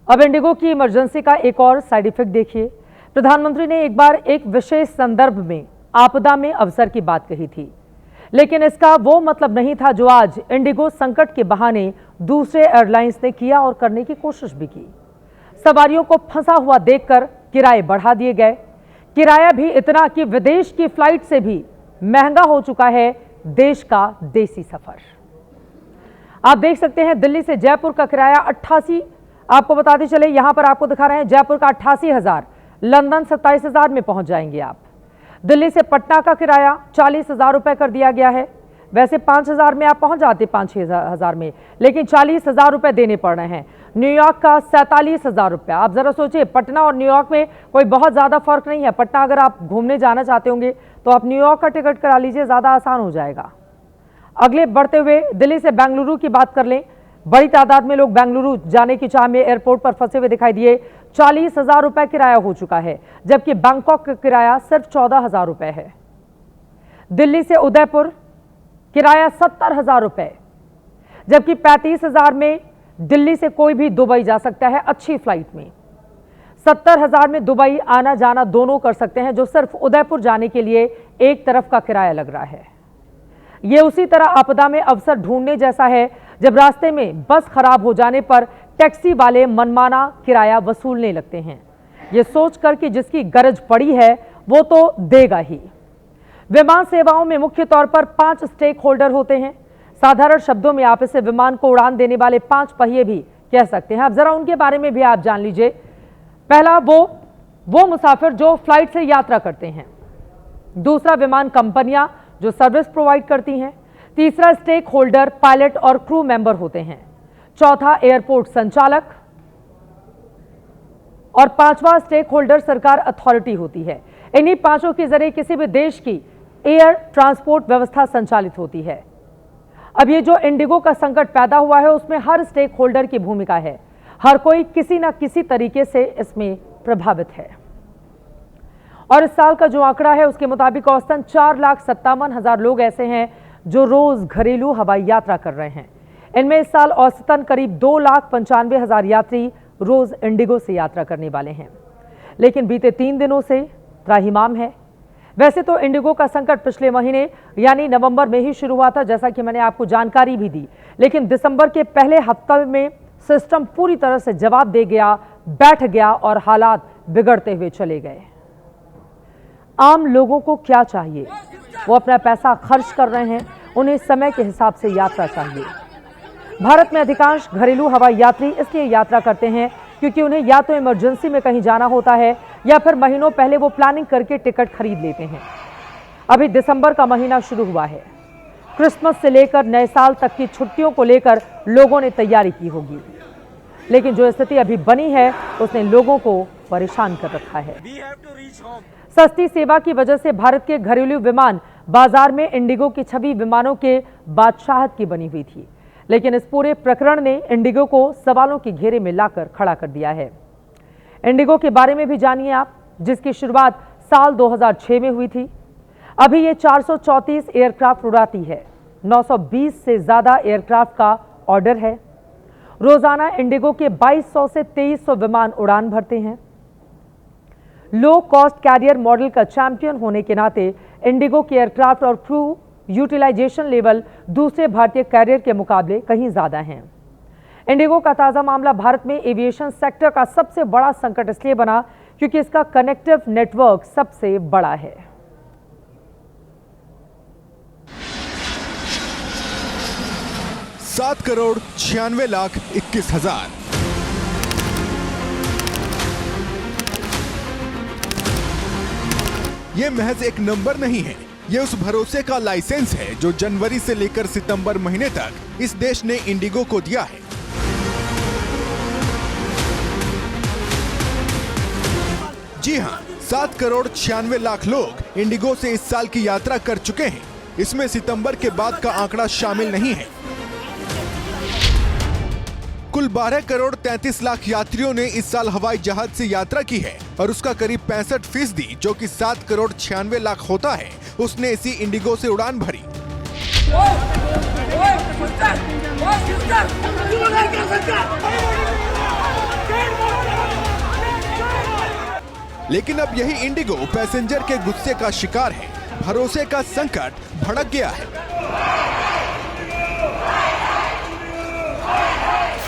अब इंडिगो की इमरजेंसी का एक और साइड इफेक्ट देखिए। प्रधानमंत्री ने एक बार एक विशेष संदर्भ में आपदा में अवसर की बात कही थी, लेकिन इसका वो मतलब नहीं था जो आज इंडिगो संकट के बहाने दूसरे एयरलाइंस ने किया और करने की कोशिश भी की। सवारियों को फंसा हुआ देखकर किराए बढ़ा दिए गए। किराया भी इतना कि विदेश की फ्लाइट से भी महंगा हो चुका है देश का देसी सफर। आप देख सकते हैं दिल्ली से जयपुर का किराया 88, आपको बताते चले यहां पर आपको दिखा रहे हैं जयपुर का 88,000, लंदन 27,000 में पहुंच जाएंगे आप। दिल्ली से पटना का किराया 40,000 रुपए कर दिया गया है। वैसे 5,000 में आप पहुंच जाते 5-6 हज़ार में, लेकिन 40,000 रुपए देने पड़ रहे हैं। न्यूयॉर्क का 47,000 रुपये। आप जरा सोचिए, पटना और न्यूयॉर्क में कोई बहुत ज़्यादा फर्क नहीं है। पटना अगर आप घूमने जाना चाहते होंगे तो आप न्यूयॉर्क का टिकट करा लीजिए, ज़्यादा आसान हो जाएगा। अगले बढ़ते हुए दिल्ली से बेंगलुरु की बात कर लें, बड़ी तादाद में लोग बेंगलुरु जाने की चाह में एयरपोर्ट पर फंसे हुए दिखाई दिए। 40,000 रुपये किराया हो चुका है, जबकि बैंकॉक का किराया सिर्फ 14,000 रुपये है। दिल्ली से उदयपुर किराया 70,000 रुपये, जबकि 35,000 में दिल्ली से कोई भी दुबई जा सकता है अच्छी फ्लाइट में। 70,000 में दुबई आना जाना दोनों कर सकते हैं, जो सिर्फ उदयपुर जाने के लिए एक तरफ का किराया लग रहा है। यह उसी तरह आपदा में अवसर ढूंढने जैसा है जब रास्ते में बस खराब हो जाने पर टैक्सी वाले मनमाना किराया वसूलने लगते हैं, ये सोचकर कि जिसकी गरज पड़ी है वो तो देगा ही। विमान सेवाओं में मुख्य तौर पर 5 स्टेक होल्डर होते हैं। साधारण शब्दों में आप इसे विमान को उड़ान देने वाले 5 पहिए भी कह सकते हैं। अब जरा उनके बारे में भी आप जान लीजिए। पहला वो मुसाफिर जो फ्लाइट से यात्रा करते हैं। दूसरा विमान कंपनियां जो सर्विस प्रोवाइड करती हैं। तीसरा स्टेक होल्डर पायलट और क्रू मेंबर होते हैं। चौथा एयरपोर्ट संचालक और 5वां स्टेक होल्डर सरकार अथॉरिटी होती है। इन्हीं 5 के जरिए किसी भी देश की एयर ट्रांसपोर्ट व्यवस्था संचालित होती है। अब ये जो इंडिगो का संकट पैदा हुआ है उसमें हर स्टेक होल्डर की भूमिका है। हर कोई किसी ना किसी तरीके से इसमें प्रभावित है। और इस साल का जो आंकड़ा है उसके मुताबिक औसतन 4,57,000 लोग ऐसे हैं जो रोज घरेलू हवाई यात्रा कर रहे हैं। इनमें इस साल औसतन करीब 2,95,000 यात्री रोज इंडिगो से यात्रा करने वाले हैं। लेकिन बीते 3 दिनों से त्राहिमाम है। वैसे तो इंडिगो का संकट पिछले महीने यानी नवंबर में ही शुरू हुआ था, जैसा कि मैंने आपको जानकारी भी दी, लेकिन दिसंबर के पहले हफ्ते में सिस्टम पूरी तरह से जवाब दे गया, बैठ गया और हालात बिगड़ते हुए चले गए। आम लोगों को क्या चाहिए? वो अपना पैसा खर्च कर रहे हैं, उन्हें समय के हिसाब से यात्रा चाहिए। भारत में अधिकांश घरेलू हवाई यात्री इसलिए यात्रा करते हैं क्योंकि उन्हें या तो इमरजेंसी में कहीं जाना होता है या फिर महीनों पहले वो प्लानिंग करके टिकट खरीद लेते हैं। अभी दिसंबर का महीना शुरू हुआ है। क्रिसमस से लेकर नए साल तक की छुट्टियों को लेकर लोगों ने तैयारी की होगी, लेकिन जो स्थिति अभी बनी है उसने लोगों को परेशान कर रखा है। सस्ती सेवा की वजह से भारत के घरेलू विमान बाजार में इंडिगो की छवि विमानों के बादशाहत की बनी हुई थी, लेकिन इस पूरे प्रकरण ने इंडिगो को सवालों के घेरे में लाकर खड़ा कर दिया है। इंडिगो के बारे में भी जानिए आप, जिसकी शुरुआत साल 2006 में हुई थी। अभी ये 434 एयरक्राफ्ट उड़ाती है। 920 से ज्यादा एयरक्राफ्ट का ऑर्डर है। रोजाना इंडिगो के 2200 से 2300 विमान उड़ान भरते हैं। लो कॉस्ट कैरियर मॉडल का चैंपियन होने के नाते इंडिगो के एयरक्राफ्ट और क्रू यूटिलाइजेशन लेवल दूसरे भारतीय कैरियर के मुकाबले कहीं ज्यादा हैं। इंडिगो का ताजा मामला भारत में एविएशन सेक्टर का सबसे बड़ा संकट इसलिए बना क्योंकि इसका कनेक्टिव नेटवर्क सबसे बड़ा है। $7,96,21,000। ये महज एक नंबर नहीं है, ये उस भरोसे का लाइसेंस है जो जनवरी से लेकर सितंबर महीने तक इस देश ने इंडिगो को दिया है। जी हां, 7,96,00,000 लोग इंडिगो से इस साल की यात्रा कर चुके हैं। इसमें सितंबर के बाद का आंकड़ा शामिल नहीं है। कुल 12,33,00,000 यात्रियों ने इस साल हवाई जहाज से यात्रा की है और उसका करीब 65% जो कि 7,96,00,000 होता है, उसने इसी इंडिगो से उड़ान भरी। लेकिन अब यही इंडिगो पैसेंजर के गुस्से का शिकार है। भरोसे का संकट भड़क गया है।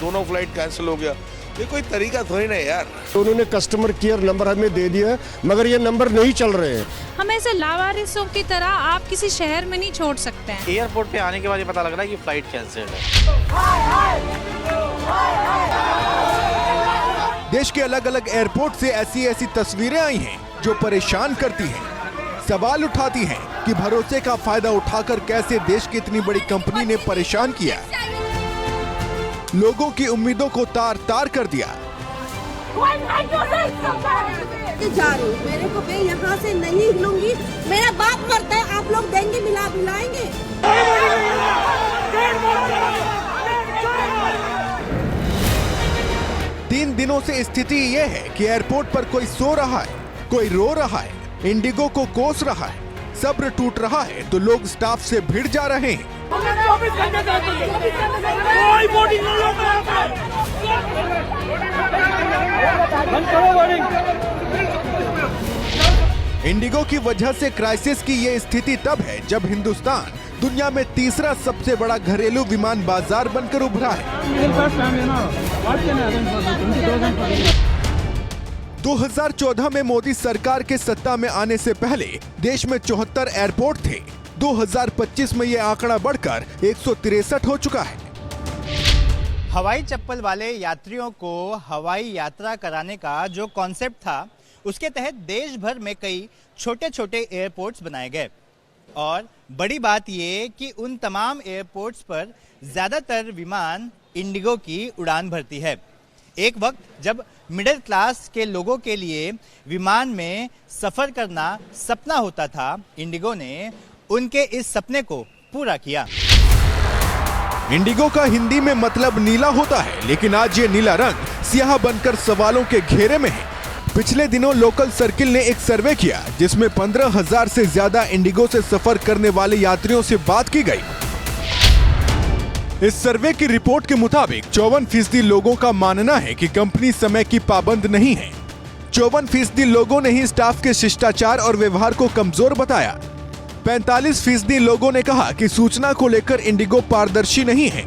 दोनों फ्लाइट कैंसिल हो गया, ये कोई तरीका थोड़ी ना यार। उन्होंने कस्टमर केयर नंबर हमें दे दिया, मगर ये नंबर नहीं चल रहे हैं। हम ऐसे लावारिसों की तरह आप किसी शहर में नहीं छोड़ सकते हैं। एयरपोर्ट पे आने के बाद ये पता लग रहा है कि फ्लाइट कैंसिल्ड है। देश के अलग अलग एयरपोर्ट से ऐसी तस्वीरें आई हैं जो परेशान करती हैं। सवाल उठाती हैं कि भरोसे का फायदा उठाकर कैसे देश की इतनी बड़ी कंपनी ने परेशान किया, लोगों की उम्मीदों को तार तार कर दिया। जा रही हूँ, मेरे को मैं यहाँ से नहीं हिलूंगी। मेरा बाप मरता है, आप लोग देंगे मिलाएंगे। 3 दिनों से स्थिति ये है कि एयरपोर्ट पर कोई सो रहा है, कोई रो रहा है, इंडिगो को कोस रहा है, सब्र टूट रहा है तो लोग स्टाफ से भिड़ जा रहे हैं। इंडिगो की वजह से क्राइसिस की ये स्थिति तब है जब हिंदुस्तान दुनिया में तीसरा सबसे बड़ा घरेलू विमान बाजार बनकर उभरा है। 2014 में मोदी सरकार के सत्ता में आने से पहले देश में 74 एयरपोर्ट थे। 2025 में ये आंकड़ा बढ़कर 163 हो चुका है। हवाई चप्पल वाले यात्रियों को हवाई यात्रा कराने का जो कॉन्सेप्ट था, उसके तहत देश भर में कई छोटे छोटे एयरपोर्ट्स बनाए गए। और बड़ी बात ये कि उन तमाम एयरपोर्ट्स पर ज़्यादातर विमान इंडिगो की उड़ान भरती है। एक वक्त जब मिडिल क्लास के लोगों के लिए विमान में सफ़र करना सपना होता था, इंडिगो ने उनके इस सपने को पूरा किया। इंडिगो का हिंदी में मतलब नीला होता है, लेकिन आज ये नीला रंग स्याह बनकर सवालों के घेरे में है। पिछले दिनों लोकल सर्किल ने एक सर्वे किया जिसमें 15,000 से ज्यादा इंडिगो से सफर करने वाले यात्रियों से बात की गई। इस सर्वे की रिपोर्ट के मुताबिक 54% लोगों का मानना है कि कंपनी समय की पाबंद नहीं है। 54% लोगों ने ही स्टाफ के शिष्टाचार और व्यवहार को कमजोर बताया। 45% लोगों ने कहा कि सूचना को लेकर इंडिगो पारदर्शी नहीं है।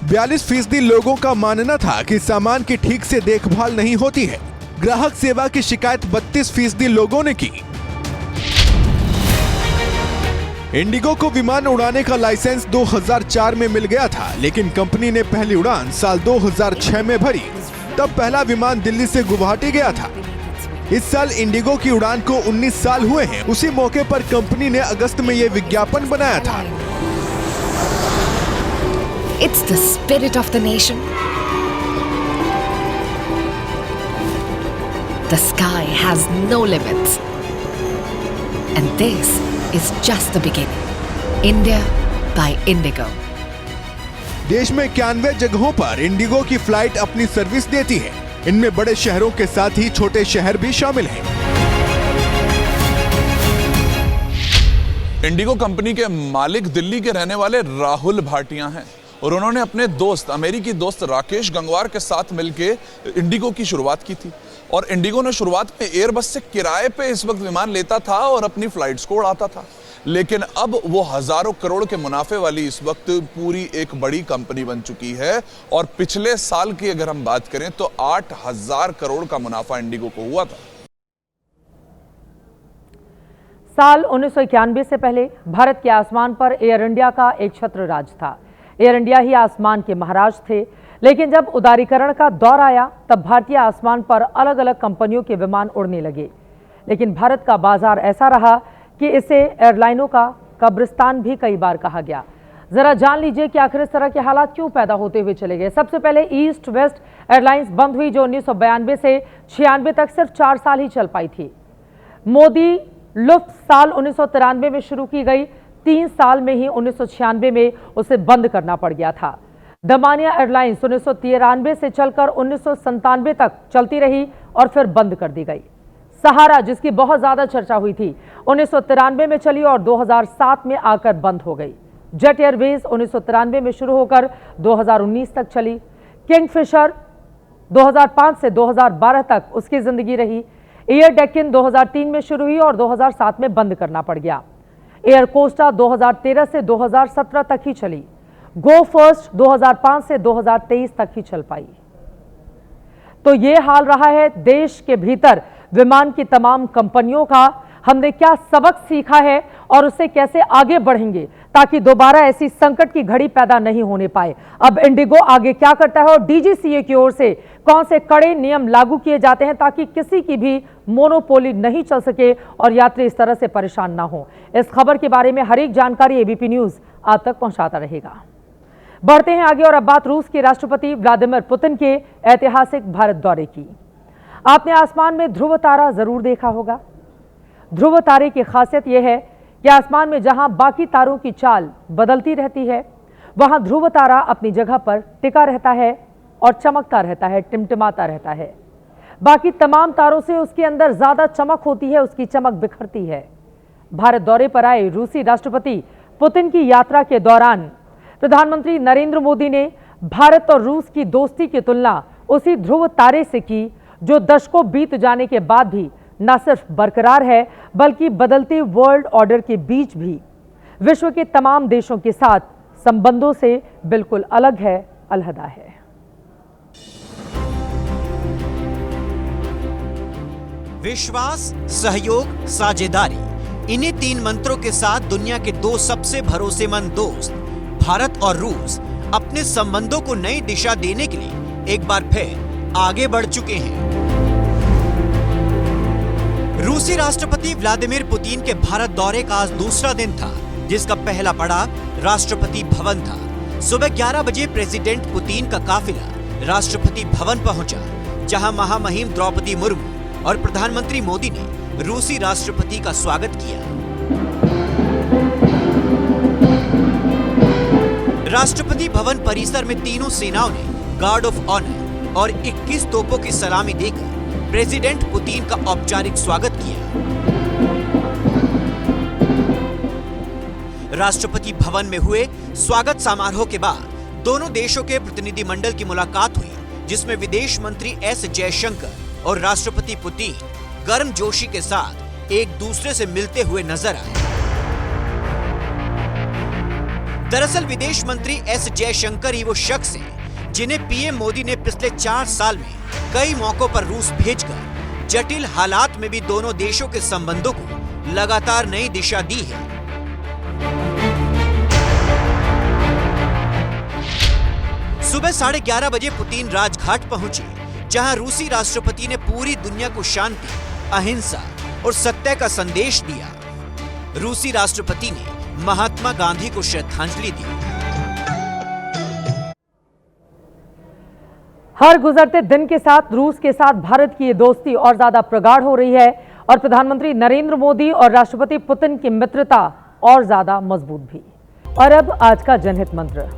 42% लोगों का मानना था कि सामान की ठीक से देखभाल नहीं होती है। ग्राहक सेवा की शिकायत 32% लोगों ने की। इंडिगो को विमान उड़ाने का लाइसेंस 2004 में मिल गया था, लेकिन कंपनी ने पहली उड़ान साल 2006 में भरी। तब पहला विमान दिल्ली से गुवाहाटी गया था। इस साल इंडिगो की उड़ान को 19 साल हुए हैं। उसी मौके पर कंपनी ने अगस्त में ये विज्ञापन बनाया था। It's the spirit of the nation. The sky has no limits. And this is just the beginning. India by Indigo. देश में 91 जगहों पर इंडिगो की फ्लाइट अपनी सर्विस देती है। इनमें बड़े शहरों के साथ ही छोटे शहर भी शामिल हैं। इंडिगो कंपनी के मालिक दिल्ली के रहने वाले राहुल भाटिया हैं और उन्होंने अपने दोस्त अमेरिकी दोस्त राकेश गंगवार के साथ मिलकर इंडिगो की शुरुआत की थी। और इंडिगो ने शुरुआत में एयरबस से किराए पे इस वक्त विमान लेता था और अपनी फ्लाइट्स को उड़ाता था, लेकिन अब वो हजारों करोड़ के मुनाफे वाली इस वक्त पूरी एक बड़ी कंपनी बन चुकी है। और पिछले साल की अगर हम बात करें तो 8,000 करोड़ का मुनाफा इंडिगो को हुआ था। साल 1991 से पहले भारत के आसमान पर एयर इंडिया का एक छत्र राज था। एयर इंडिया ही आसमान के महाराज थे, लेकिन जब उदारीकरण का दौर आया तब भारतीय आसमान पर अलग अलग कंपनियों के विमान उड़ने लगे। लेकिन भारत का बाजार ऐसा रहा कि इसे एयरलाइनों का कब्रिस्तान भी कई बार कहा गया। जरा जान लीजिए कि आखिर इस तरह के हालात क्यों पैदा होते हुए चले गए। सबसे पहले ईस्ट वेस्ट एयरलाइंस बंद हुई, जो 1992 से 96 तक सिर्फ 4 साल ही चल पाई थी। मोदी लुफ्त साल 1993 में शुरू की गई, 3 साल में ही 1996 में उसे बंद करना पड़ गया था। दमानिया एयरलाइंस 1993 से चलकर 1997 तक चलती रही और फिर बंद कर दी गई। सहारा, जिसकी बहुत ज्यादा चर्चा हुई थी, 1993 में चली और 2007 में आकर बंद हो गई। जेट एयरवेज 1993 में शुरू होकर 2019 तक चली। किंगफिशर 2005 से 2012 तक उसकी जिंदगी रही। एयर डेक्कन 2003 में शुरू हुई और 2007 में बंद करना पड़ गया। एयर कोस्टा 2013 से 2017 तक ही चली। गो फर्स्ट 2005 से 2023 तक ही चल पाई। तो ये हाल रहा है देश के भीतर विमान की तमाम कंपनियों का। हमने क्या सबक सीखा है और उससे कैसे आगे बढ़ेंगे ताकि दोबारा ऐसी संकट की घड़ी पैदा नहीं होने पाए। अब इंडिगो आगे क्या करता है और डीजीसीए की ओर से कौन से कड़े नियम लागू किए जाते हैं ताकि किसी की भी मोनोपोली नहीं चल सके और यात्री इस तरह से परेशान ना हो। इस खबर के बारे में हर एक जानकारी एबीपी न्यूज आप तक पहुंचाता रहेगा। बढ़ते हैं आगे और अब बात रूस के राष्ट्रपति व्लादिमीर पुतिन के ऐतिहासिक भारत दौरे की। आपने आसमान में ध्रुव तारा जरूर देखा होगा। ध्रुव तारे की खासियत यह है कि आसमान में जहां बाकी तारों की चाल बदलती रहती है, वहां ध्रुव तारा अपनी जगह पर टिका रहता है और चमकता रहता है, टिमटिमाता रहता है। बाकी तमाम तारों से उसके अंदर ज्यादा चमक होती है, उसकी चमक बिखरती है। भारत दौरे पर आए रूसी राष्ट्रपति पुतिन की यात्रा के दौरान प्रधानमंत्री नरेंद्र मोदी ने भारत और रूस की दोस्ती की तुलना उसी ध्रुव तारे से की, जो दशकों बीत जाने के बाद भी न सिर्फ बरकरार है बल्कि बदलते वर्ल्ड ऑर्डर के बीच भी विश्व के तमाम देशों के साथ संबंधों से बिल्कुल अलग है, अलहदा है। विश्वास, सहयोग, साझेदारी, इन्हीं 3 मंत्रों के साथ दुनिया के 2 सबसे भरोसेमंद दोस्त भारत और रूस अपने संबंधों को नई दिशा देने के लिए एक बार फिर आगे बढ़ चुके हैं। रूसी राष्ट्रपति व्लादिमीर पुतिन के भारत दौरे का आज दूसरा दिन था, जिसका पहला पड़ाव राष्ट्रपति भवन था। सुबह 11 बजे प्रेसिडेंट पुतिन का काफिला राष्ट्रपति भवन पहुंचा, जहां महामहिम द्रौपदी मुर्मू और प्रधानमंत्री मोदी ने रूसी राष्ट्रपति का स्वागत किया। राष्ट्रपति भवन परिसर में तीनों सेनाओं ने गार्ड ऑफ ऑनर और 21 तोपों की सलामी देकर प्रेसिडेंट पुतिन का औपचारिक स्वागत किया। राष्ट्रपति भवन में हुए स्वागत समारोह के बाद दोनों देशों के प्रतिनिधिमंडल की मुलाकात हुई, जिसमें विदेश मंत्री एस जयशंकर और राष्ट्रपति पुतिन गर्मजोशी के साथ एक दूसरे से मिलते हुए नजर आए। दरअसल विदेश मंत्री एस जयशंकर ही वो शख्स हैं जिन्हें पीएम मोदी ने पिछले 4 साल में कई मौकों पर रूस भेजकर जटिल हालात में भी दोनों देशों के संबंधों को लगातार नई दिशा दी है। सुबह 11:30 बजे पुतिन राजघाट पहुंचे, जहां रूसी राष्ट्रपति ने पूरी दुनिया को शांति, अहिंसा और सत्य का संदेश दिया। रूसी राष्ट्रपति ने महात्मा गांधी को श्रद्धांजलि दी। हर गुजरते दिन के साथ रूस के साथ भारत की ये दोस्ती और ज्यादा प्रगाढ़ हो रही है और प्रधानमंत्री नरेंद्र मोदी और राष्ट्रपति पुतिन की मित्रता और ज्यादा मजबूत भी। और अब आज का जनहित मंत्र,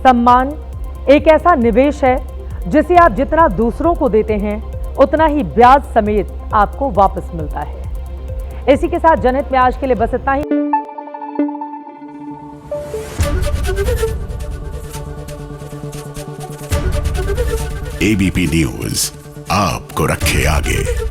सम्मान एक ऐसा निवेश है जिसे आप जितना दूसरों को देते हैं उतना ही ब्याज समेत आपको वापस मिलता है। इसी के साथ जनहित में आज के लिए बस इतना ही। एबीपी न्यूज आपको रखे आगे।